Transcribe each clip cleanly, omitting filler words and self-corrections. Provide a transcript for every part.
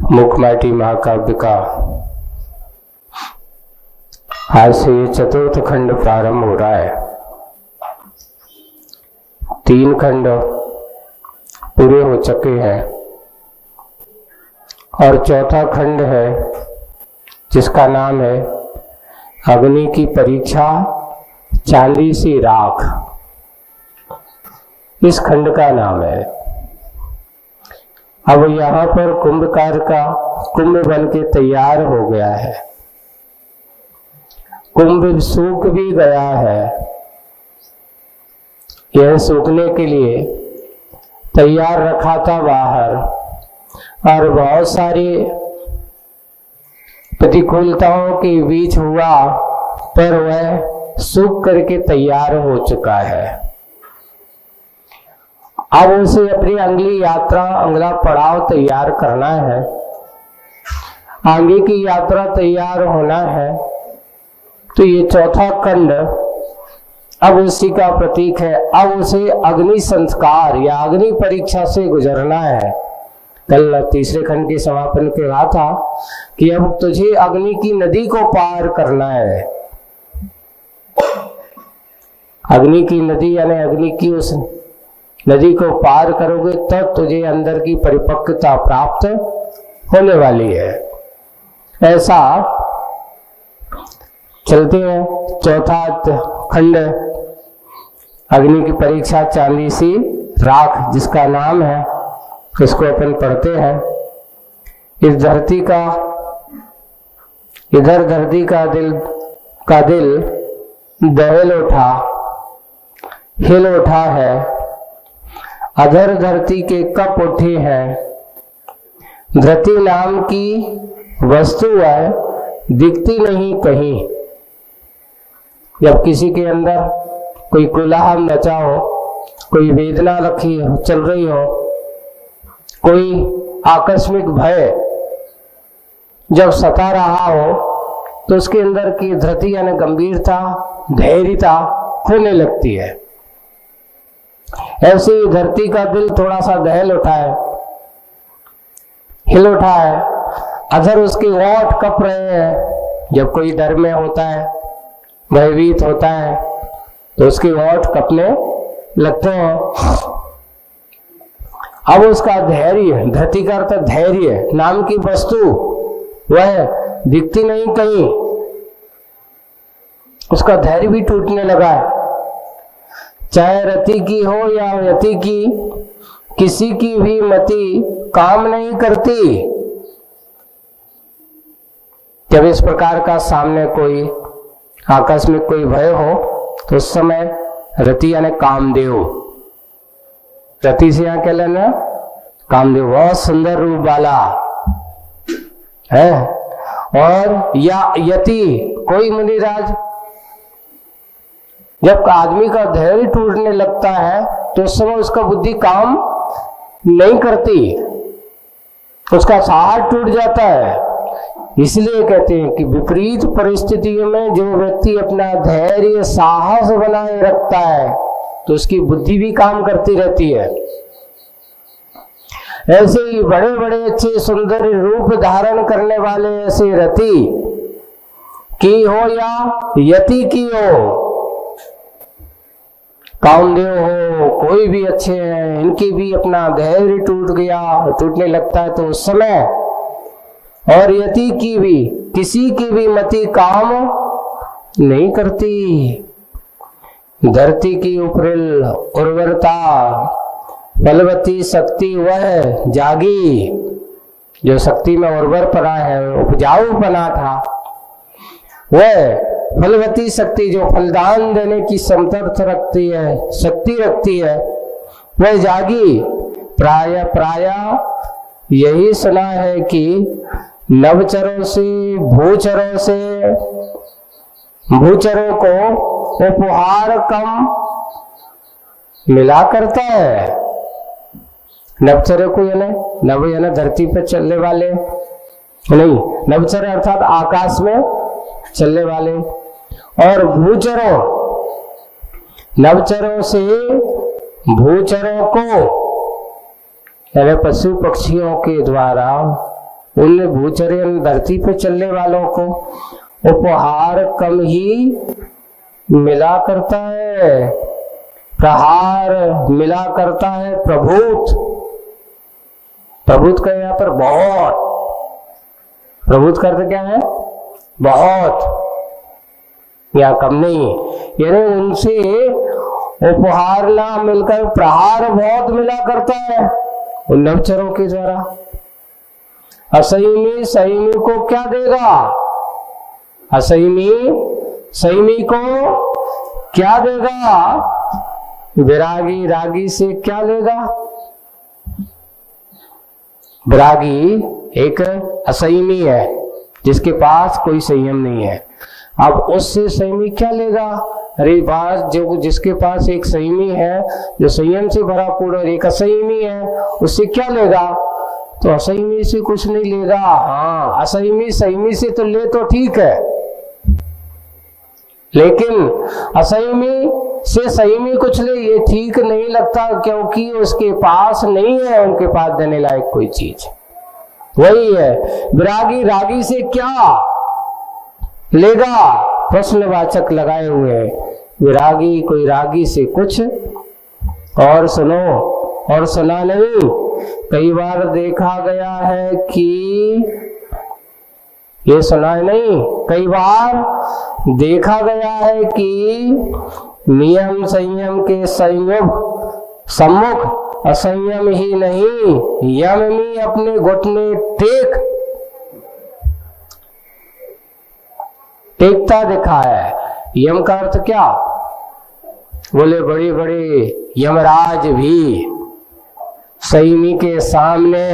मुखमाटी महाकाव्य का आज से ये चतुर्थ खंड प्रारंभ हो रहा है। 3 खंड पूरे हो चुके हैं और चौथा खंड है जिसका नाम है अग्नि की परीक्षा चांदी सी राख। इस खंड का नाम है। अब यहाँ पर कुंभकार का कुंभ बन के तैयार हो गया है। कुंभ सूख भी गया है। यह सूखने के लिए तैयार रखा था बाहर और बहुत सारी प्रतिकूलताओं के बीच हुआ, पर वह सूख करके तैयार हो चुका है। अब उसे अपनी अगली यात्रा, अगला पड़ाव तैयार करना है। आगे की यात्रा तैयार होना है। तो ये चौथा खंड अब उसी का प्रतीक है। अब उसे अग्नि संस्कार या अग्नि परीक्षा से गुजरना है। कल तीसरे खंड के समापन के कहा था कि अब तुझे अग्नि की नदी को पार करना है। अग्नि की नदी यानी अग्नि की उस नदी को पार करोगे तब तुझे अंदर की परिपक्वता प्राप्त होने वाली है। ऐसा चलते हैं। चौथा खंड अग्नि की परीक्षा चांदी सी राख जिसका नाम है, इसको अपन पढ़ते हैं। इस धरती का इधर धरती का दिल दहल उठा, हिल उठा है। अधर धरती के कप उठे हैं। धरती नाम की वस्तु है, दिखती नहीं कहीं। जब किसी के अंदर कोई कोलाहल मचा हो, कोई वेदना रखी हो, चल रही हो, कोई आकस्मिक भय जब सता रहा हो, तो उसके अंदर की धरती यानी गंभीरता, धैर्यता खोने लगती है। ऐसे ही धरती का दिल थोड़ा सा दहल उठा है, हिल उठा है। अधर उसके ओंठ कप रहे हैं। जब कोई डर में होता है, भयभीत होता है, तो उसके ओंठ कपने लगते हैं। अब उसका धैर्य, धरती का अर्थ धैर्य नाम की वस्तु, वह दिखती नहीं कहीं। उसका धैर्य भी टूटने लगा है। चाहे रति की हो या यति की, किसी की भी मति काम नहीं करती। जब इस प्रकार का सामने कोई आकस्मिक कोई भय हो, तो उस समय रति यानी कामदेव, रति से यहाँ क्या लेना, कामदेव बहुत सुंदर रूप वाला है। और या यति कोई मुनिराज, जब आदमी का धैर्य टूटने लगता है तो उस समय उसका बुद्धि काम नहीं करती, उसका साहस टूट जाता है। इसलिए कहते हैं कि विपरीत परिस्थितियों में जो व्यक्ति अपना धैर्य साहस बनाए रखता है तो उसकी बुद्धि भी काम करती रहती है। ऐसे ही बड़े बड़े अच्छे सुंदर रूप धारण करने वाले ऐसे रति की हो या यति की हो, कामदेव हो, कोई भी अच्छे हैं, इनकी भी अपना धैर्य टूट गया, टूटने लगता है तो उस समय, और यति की भी, किसी की भी मति काम नहीं करती। धरती की उपरिल उर्वरता, बलवती शक्ति वह जागी, जो शक्ति में उर्वर पना है, उपजाऊ पना था, वह फलवती शक्ति जो फलदान देने की समर्थ रखती है, शक्ति रखती है, वह जागी। प्राय यही सुना है कि नवचरों से भूचरों को उपहार कम मिला करता है। नवचरों को नव यानी धरती पर चलने वाले नहीं, नवचर अर्थात आकाश में चलने वाले, और भूचरों, नवचरों से भूचरों को यानी पशु पक्षियों के द्वारा उन भूचर्य धरती पे चलने वालों को उपहार कम ही मिला करता है, प्रहार मिला करता है। प्रभुत, प्रभुत का यहाँ पर बहुत, प्रभुत का अर्थ क्या है? बहुत, या कम नहीं, यानी उनसे उपहार ना मिलकर प्रहार बहुत मिला करता है उन नवचरों के द्वारा। असंयमी संयमी को क्या देगा? असंयमी संयमी को क्या देगा? विरागी रागी से क्या लेगा? विरागी एक असंयमी है जिसके पास कोई संयम नहीं है, अब उससे संयमी क्या लेगा? अरे बात जो जिसके पास एक संयमी है जो संयम से भरा पूर्ण और एक असंयमी है, उससे क्या लेगा? तो असंयमी से कुछ नहीं लेगा। हाँ, असंयमी संयमी से तो ले तो ठीक है, लेकिन असंयमी से संयमी कुछ ले ये ठीक नहीं लगता, क्योंकि उसके पास नहीं है उनके पास देने लायक कोई चीज। वही है विरागी रागी से क्या लेगा? प्रश्नवाचक लगाए हुए हैं। विरागी कोई रागी से कुछ और सुनो और सुना नहीं। कई बार देखा गया है कि ये सुना नहीं, कई बार देखा गया है कि नियम संयम के सम्मुख असंयम ही नहीं, यम में अपने घुटने टेकता दिखा है। यम का अर्थ क्या? बोले बड़े बड़े यमराज भी संयमी के सामने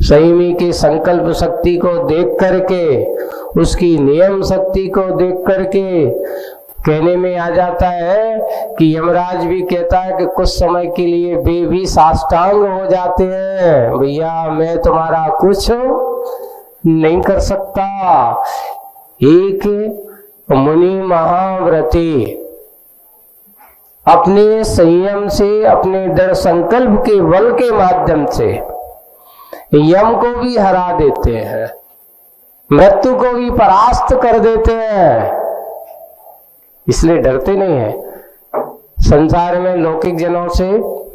संयमी की संकल्प शक्ति को देख करके, उसकी नियम शक्ति को देख करके कहने में आ जाता है कि यमराज भी कहता है कि कुछ समय के लिए वे भी साष्टांग हो जाते हैं, भैया मैं तुम्हारा कुछ नहीं कर सकता। एक मुनि महाव्रती अपने संयम से, अपने दृढ़ संकल्प के बल के माध्यम से यम को भी हरा देते हैं, मृत्यु को भी परास्त कर देते हैं, इसलिए डरते नहीं है। संसार में लौकिक जनों से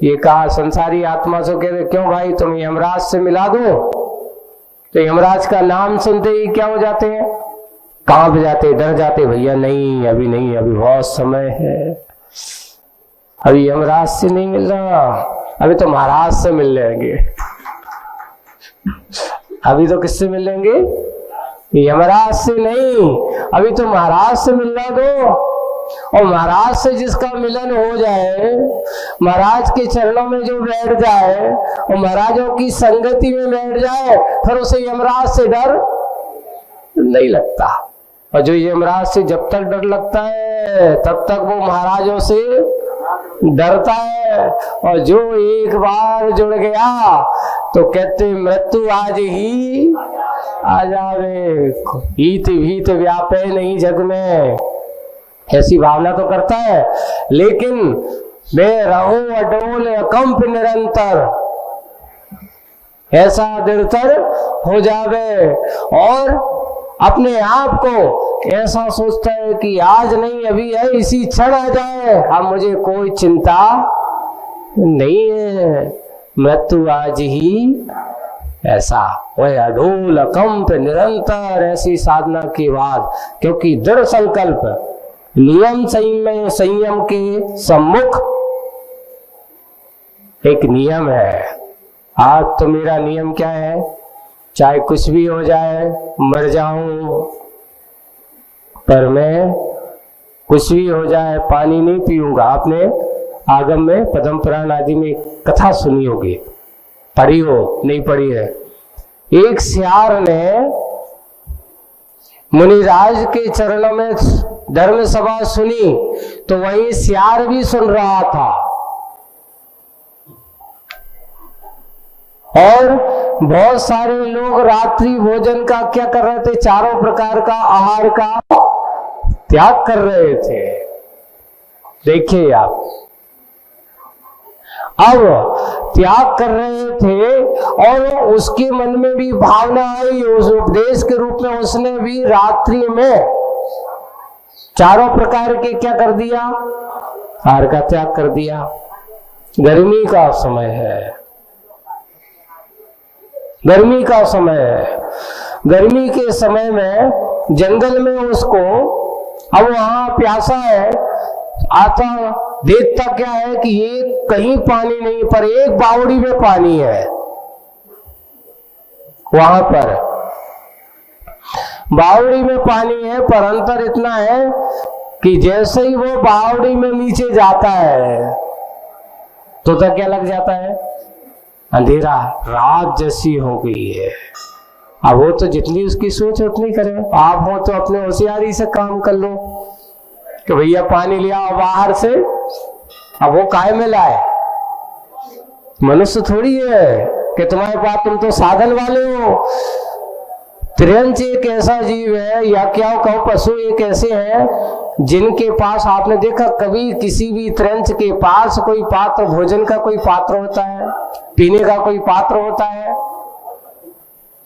ये कहा, संसारी आत्मा से कहते क्यों भाई तुम यमराज से मिला दो, तो यमराज का नाम सुनते ही क्या हो जाते हैं? कांप जाते, डर जाते, भैया नहीं अभी नहीं, अभी बहुत समय है, अभी यमराज से नहीं मिल रहा, अभी तो महाराज से मिल लेंगे। अभी तो किससे मिल लेंगे? यमराज से नहीं, अभी तो महाराज से मिलना दो। और महाराज से जिसका मिलन हो जाए, महाराज के चरणों में जो बैठ जाए और महाराजों की संगति में बैठ जाए, फिर उसे यमराज से डर नहीं लगता। और जो यमराज से जब तक डर लगता है तब तक वो महाराजों से डरता है, और जो एक बार जुड़ गया तो कहते मृत्यु आज ही आ जावे, ईत भीत व्यापे नहीं जग में, ऐसी भावना तो करता है। लेकिन मैं रहूं अडोल अकंप निरंतर, ऐसा निरंतर हो जावे, और अपने आप को ऐसा सोचता है कि आज नहीं अभी है, इसी क्षण आ जाए, अब मुझे कोई चिंता नहीं है, मृत्यु आज ही, ऐसा वह अडोल अकंप निरंतर, ऐसी साधना के बाद, क्योंकि दृढ़ संकल्प नियम संयम के सम्मुख एक नियम है। आज तो मेरा नियम क्या है? चाहे कुछ भी हो जाए, मर जाऊं, पर मैं कुछ भी हो जाए पानी नहीं पीऊंगा। आपने आगम में पद्म पुराण आदि में कथा सुनी होगी, पढ़ी हो, नहीं पढ़ी है। एक सियार ने मुनिराज के चरणों में धर्म सभा सुनी, तो वही सियार भी सुन रहा था, और बहुत सारे लोग रात्रि भोजन का क्या कर रहे थे? चारों प्रकार का आहार का त्याग कर रहे थे। देखिए आप, अब त्याग कर रहे थे और उसके मन में भी भावना आई, उस उपदेश के रूप में उसने भी रात्रि में चारों प्रकार के क्या कर दिया, आहार का त्याग कर दिया। गर्मी का समय है, गर्मी का समय है। गर्मी के समय में जंगल में उसको, अब वहां प्यासा है, आता देखता क्या है कि ये कहीं पानी नहीं, पर एक बावड़ी में पानी है। वहां पर बावड़ी में पानी है, पर अंतर इतना है कि जैसे ही वो बावड़ी में नीचे जाता है तो तक क्या लग जाता है, अंधेरा, रात जैसी हो गई है। अब वो तो जितनी उसकी सोच उतनी करे। आप हो तो अपने होशियारी से काम कर लो कि भैया पानी लिया बाहर से, अब वो काय में लाए। मनुष्य थोड़ी है कि तुम्हारे पास, तुम तो साधन वाले हो। त्रियंच एक ऐसा जीव है, या क्या कहो पशु एक ऐसे हैं जिनके पास, आपने देखा कभी किसी भी त्रियंच के पास कोई पात्र, भोजन का कोई पात्र होता है, पीने का कोई पात्र होता है?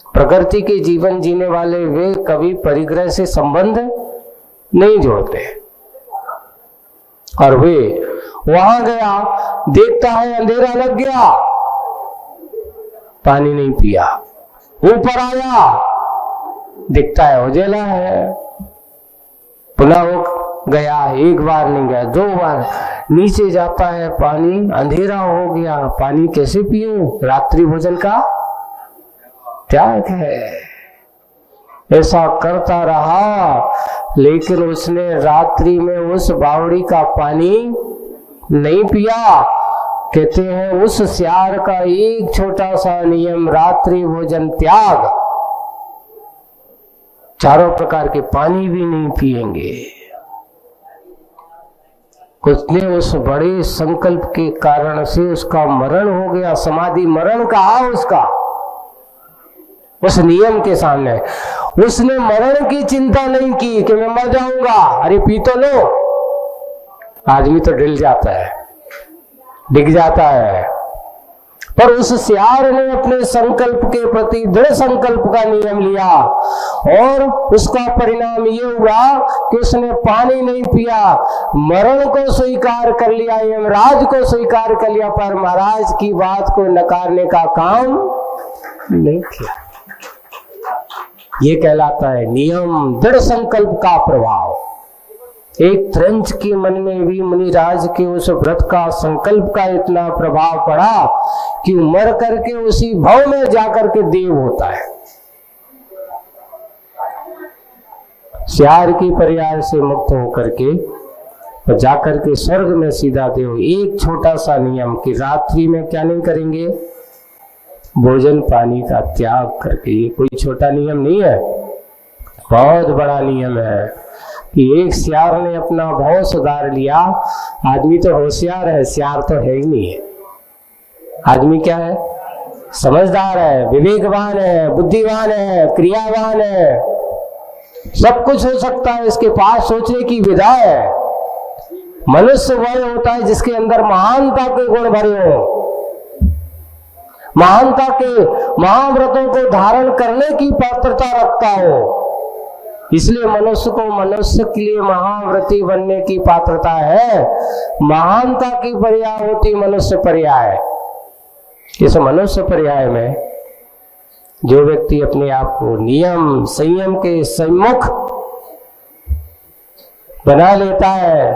प्रकृति के जीवन जीने वाले वे कभी परिग्रह से संबंध नहीं जोड़ते। और वे वहां गया, देखता है अंधेरा लग गया, पानी नहीं पिया। ऊपर आया, दिखता है उजेला है। पुनः वो गया, एक बार नहीं गया, 2 बार। नीचे जाता है, पानी अंधेरा हो गया, पानी कैसे पीऊं? रात्रि भोजन का त्याग है। ऐसा करता रहा, लेकिन उसने रात्रि में उस बावड़ी का पानी नहीं पिया। कहते हैं उस सियार का एक छोटा सा नियम, रात्रि भोजन त्याग, चारों प्रकार के पानी भी नहीं पिएंगे। उसने उस बड़े संकल्प के कारण से उसका मरण हो गया, समाधि मरण कहा उसका, उस नियम के सामने। उसने मरण की चिंता नहीं की कि मैं मर जाऊंगा, अरे पी तो लो। आदमी तो डिल जाता है, डिग जाता है, पर उस सियार ने अपने संकल्प के प्रति दृढ़ संकल्प का नियम लिया और उसका परिणाम ये हुआ कि उसने पानी नहीं पिया, मरण को स्वीकार कर लिया, यमराज को स्वीकार कर लिया, पर महाराज की बात को नकारने का काम नहीं किया। ये कहलाता है नियम, दृढ़ संकल्प का प्रभाव। एक त्रियंच के मन में भी मुनिराज के उस व्रत का, संकल्प का इतना प्रभाव पड़ा कि मर करके उसी भव में जाकर के देव होता है। सियार की पर्याय से मुक्त होकर के जाकर के स्वर्ग में सीधा देव। एक छोटा सा नियम कि रात्रि में क्या नहीं करेंगे, भोजन पानी का त्याग करके। ये कोई छोटा नियम नहीं है, बहुत बड़ा नियम है कि एक सियार ने अपना भाव सुधार लिया। आदमी तो होशियार है, सियार तो है ही नहीं है। आदमी क्या है, समझदार है, विवेकवान है, बुद्धिमान है, क्रियावान है, सब कुछ हो सकता है इसके पास, सोचने की विधा है। मनुष्य वह होता है जिसके अंदर महानता के गुण भरे हो, महानता के, महाव्रतों को धारण करने की पात्रता रखता हो। इसलिए मनुष्य को मनुष्य के लिए महाव्रती बनने की पात्रता है। महानता की पर्याय होती मनुष्य पर्याय। इस मनुष्य पर्याय में जो व्यक्ति अपने आप को नियम संयम के सम्मुख बना लेता है,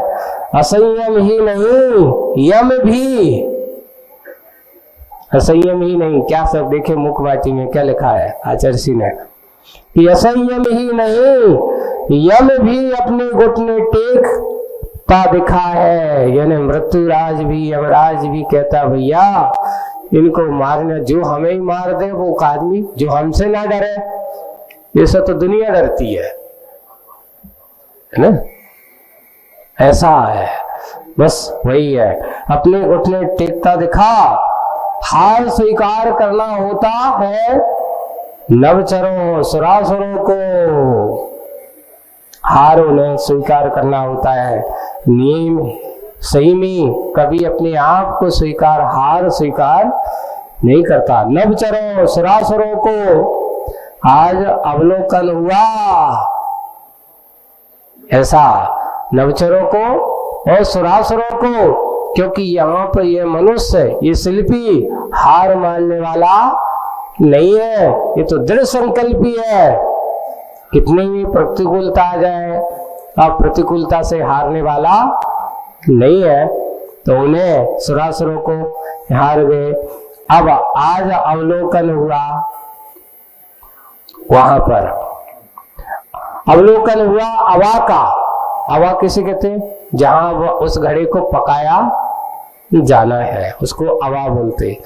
असंयम ही नहीं यम भी, असंयम ही नहीं, क्या सब देखे मुखवाटी में क्या लिखा है आचार्य जी ने कि असंयम ही नहीं यम भी अपने घुटने टेकता दिखा है। यानी मृत्युराज भी, यमराज भी कहता भैया इनको मारना, जो हमें ही मार दे वो आदमी, जो हमसे ना डरे, ये सब तो दुनिया डरती है ना, ऐसा है। बस वही है, अपने घुटने टेकता दिखा। हार स्वीकार करना होता है नवचरों सुरासुरों को, हार उन्हें स्वीकार करना होता है। नियम संयमी कभी अपने आप को हार स्वीकार नहीं करता। नवचरों सुरासुरों को आज अवलोकन हुआ, ऐसा नवचरों को और सुरासुरों को, क्योंकि यहाँ पर ये मनुष्य, ये शिल्पी हार मानने वाला नहीं है, ये तो दृढ़ संकल्पी है। कितनी भी प्रतिकूलता आ जाए, अब प्रतिकूलता से हारने वाला नहीं है। तो उन्हें सुरासुरों को हार गए। अब आज अवलोकन हुआ, वहां पर अवलोकन हुआ अवा का। अवा किसे कहते हैं? जहां उस घड़े को पकाया जाना है, उसको अवा बोलते।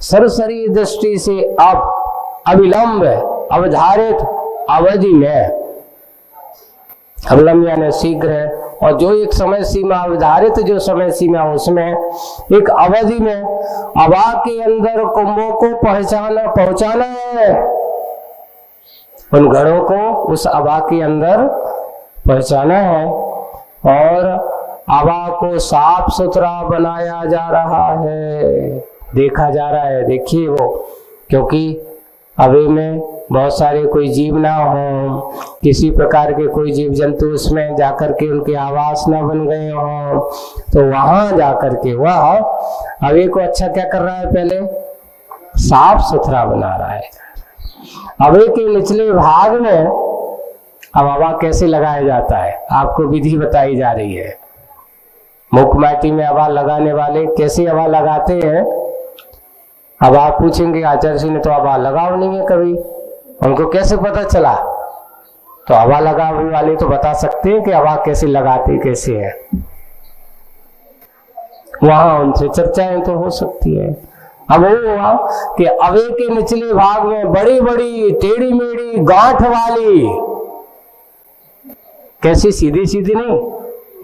सरसरी दृष्टि से अब अविलंब अवधारित अवधि में, अविलंब यानी शीघ्र है, और जो एक समय सीमा अवधारित जो समय सीमा उसमें एक अवधि में अवा के अंदर कुंभों को पहुंचाना है। उन घड़ों को उस अवा के अंदर पहुंचाना है और अवा को साफ सुथरा बनाया जा रहा है, देखा जा रहा है। देखिए वो, क्योंकि अवे में बहुत सारे कोई जीव ना हो, किसी प्रकार के कोई जीव जंतु उसमें जाकर के उनके आवास ना बन गए हों, तो वहां जाकर के वह अवे को अच्छा क्या कर रहा है? पहले साफ सुथरा बना रहा है। अवे के निचले भाग में अब हवा कैसे लगाया जाता है, आपको विधि बताई जा रही है। मुख माटी में हवा लगाने वाले कैसे हवा लगाते हैं? अब आप पूछेंगे आचार्य जी ने तो हवा लगाओ नहीं है कभी, उनको कैसे पता चला? तो हवा लगाने वाले तो बता सकते हैं कि हवा कैसे लगाते कैसे है, वहां उनसे चर्चाएं तो हो सकती है। अब वो हुआ कि अवे के निचले भाग में बड़ी बड़ी टेढ़ी मेढ़ी गांठ वाली, कैसी सीधी सीधी नहीं,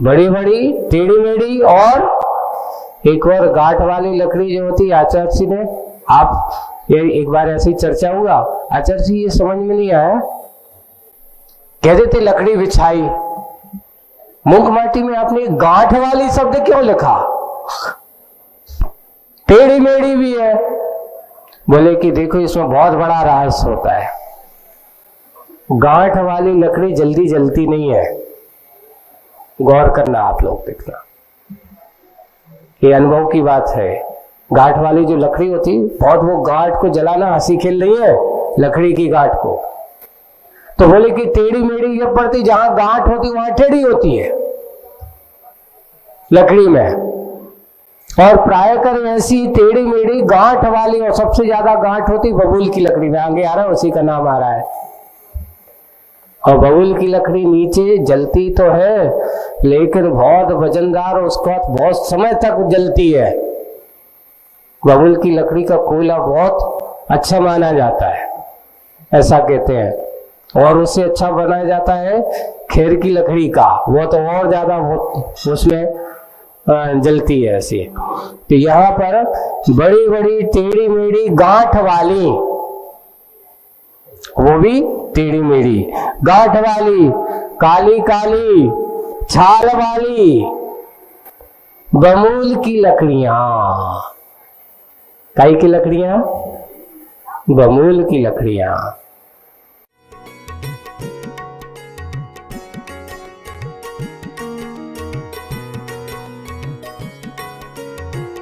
बड़ी बड़ी टेढ़ी मेढ़ी और एक और गांठ वाली लकड़ी जो होती है। आचार्य जी ने, आप ये एक बार ऐसी चर्चा हुआ, आचार्य जी ये समझ में नहीं आया, कहते थे लकड़ी बिछाई, मूंग माटी में आपने गांठ वाली शब्द क्यों लिखा? टेढ़ी मेढ़ी भी है। बोले कि देखो इसमें बहुत बड़ा रहस्य होता है। गांठ वाली लकड़ी जल्दी जलती नहीं है, गौर करना आप लोग, देखना, ये अनुभव की बात है। गांठ वाली जो लकड़ी होती है, बहुत वो गांठ को जलाना हंसी खेल रही है लकड़ी की गांठ को। तो बोले कि टेढ़ी मेढ़ी जब पड़ती, जहां गांठ होती वहां टेढ़ी होती है लकड़ी में, और प्राय कर ऐसी टेढ़ी मेढ़ी गांठ वाली, और सबसे ज्यादा गांठ होती बबूल की लकड़ी में, आगे आ रहा है उसी का नाम आ रहा है। और बबूल की लकड़ी नीचे जलती तो है लेकिन बहुत वजनदार, उसका बहुत समय तक जलती है। बबूल की लकड़ी का कोयला बहुत अच्छा माना जाता है, ऐसा कहते हैं। और उससे अच्छा बनाया जाता है खेर की लकड़ी का, वो तो और ज्यादा उसमें जलती है ऐसी। तो यहाँ पर बड़ी बड़ी टेढ़ी मेढ़ी गांठ वाली, वो भी टेढ़ी मेढ़ी गांठ वाली, काली काली छाल वाली बमूल की लकड़ियां। काई की लकड़ियां? बमूल की लकड़ियां।